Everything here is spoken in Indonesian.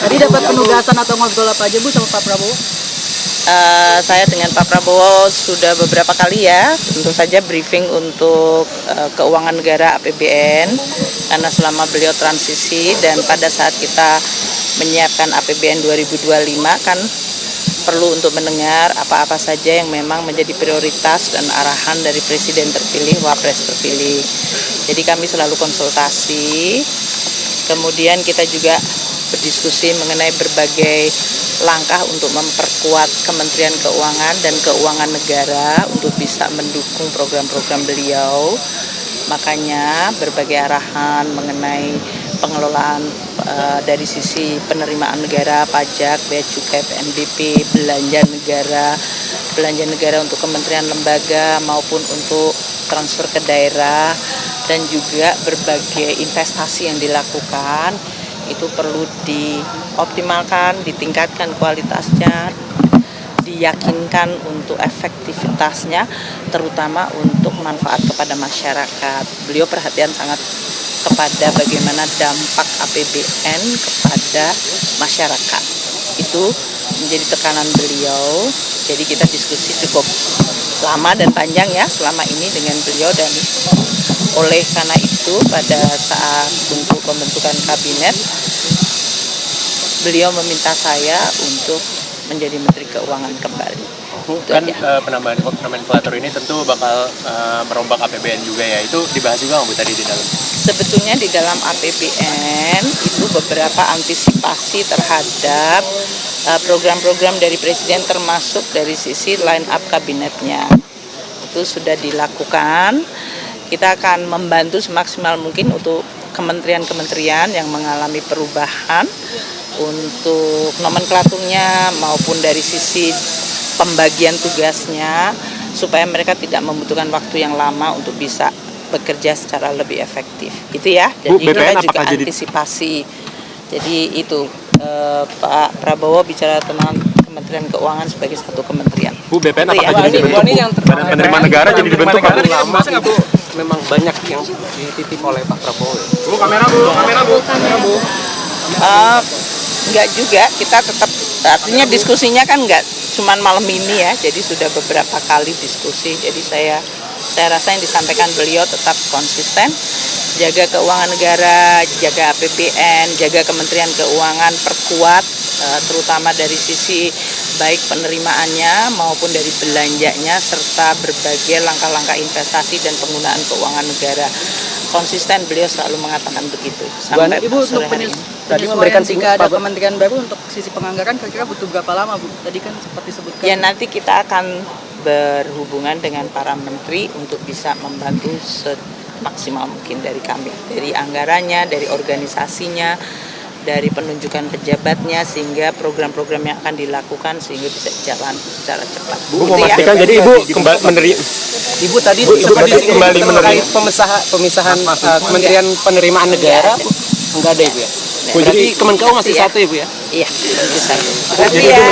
Tadi dapat penugasan atau ngobrol apa aja Bu sama Pak Prabowo? Saya dengan Pak Prabowo sudah beberapa kali ya, tentu saja briefing untuk keuangan negara APBN, karena selama beliau transisi dan pada saat kita menyiapkan APBN 2025 kan perlu untuk mendengar apa-apa saja yang memang menjadi prioritas dan arahan dari Presiden terpilih, Wapres terpilih. Jadi kami selalu konsultasi, kemudian kita juga berdiskusi mengenai berbagai langkah untuk memperkuat Kementerian Keuangan dan Keuangan Negara untuk bisa mendukung program-program beliau. Makanya berbagai arahan mengenai pengelolaan dari sisi penerimaan negara, pajak, bea cukai, PNBP, belanja negara untuk kementerian lembaga maupun untuk transfer ke daerah, dan juga berbagai investasi yang dilakukan itu perlu dioptimalkan, ditingkatkan kualitasnya, diyakinkan untuk efektivitasnya, terutama untuk manfaat kepada masyarakat. Beliau perhatian sangat kepada bagaimana dampak APBN kepada masyarakat. Itu menjadi tekanan beliau. Jadi kita diskusi cukup lama dan panjang ya selama ini dengan beliau, dan oleh karena itu pada saat untuk pembentukan kabinet beliau meminta saya untuk menjadi Menteri Keuangan kembali. Bu, kan penambahan nomenklatur ini tentu bakal merombak APBN juga ya. Itu dibahas juga nggak Bu tadi di dalam? Sebetulnya di dalam APBN itu beberapa antisipasi terhadap program-program dari Presiden, termasuk dari sisi line up kabinetnya. Itu sudah dilakukan. Kita akan membantu semaksimal mungkin untuk kementerian-kementerian yang mengalami perubahan untuk nomenklaturnya maupun dari sisi pembagian tugasnya, supaya mereka tidak membutuhkan waktu yang lama untuk bisa bekerja secara lebih efektif. Itu ya. Jadi kita juga antisipasi. Jadi itu Pak Prabowo bicara tentang Kementerian Keuangan sebagai satu kementerian. Bu, BPN itu apakah jadi dibentuk? Yang penerimaan negara jadi dibentuk Pak? Itu memang banyak yang dititip oleh Pak Prabowo. Bu, kamera Bu. Enggak juga, kita tetap, artinya diskusinya kan enggak cuman malam ini ya, jadi sudah beberapa kali diskusi. Jadi saya rasa yang disampaikan beliau tetap konsisten, jaga keuangan negara, jaga APBN, jaga Kementerian Keuangan, perkuat terutama dari sisi baik penerimaannya maupun dari belanjanya, serta berbagai langkah-langkah investasi dan penggunaan keuangan negara. Konsisten beliau selalu mengatakan begitu. Sampai Ibu, untuk tadi memberikan jika ada kementerian baru untuk sisi penganggaran kira-kira butuh berapa lama Bu? Tadi kan sempat disebutkan. Ya nanti kita akan berhubungan dengan para menteri untuk bisa membantu semaksimal mungkin dari kami, dari anggarannya, dari organisasinya, dari penunjukan pejabatnya, sehingga program-program yang akan dilakukan sehingga bisa jalan secara cepat. Bu, memastikan ya? Jadi Ibu kembali menerima. Ibu tadi sempat kembali menerima pemisahan Kementerian Penerimaan Negara. Enggak ada Ibu ya? Berarti Kemenkeu masih satu Ibu ya? Iya, masih satu. Jadi Ibu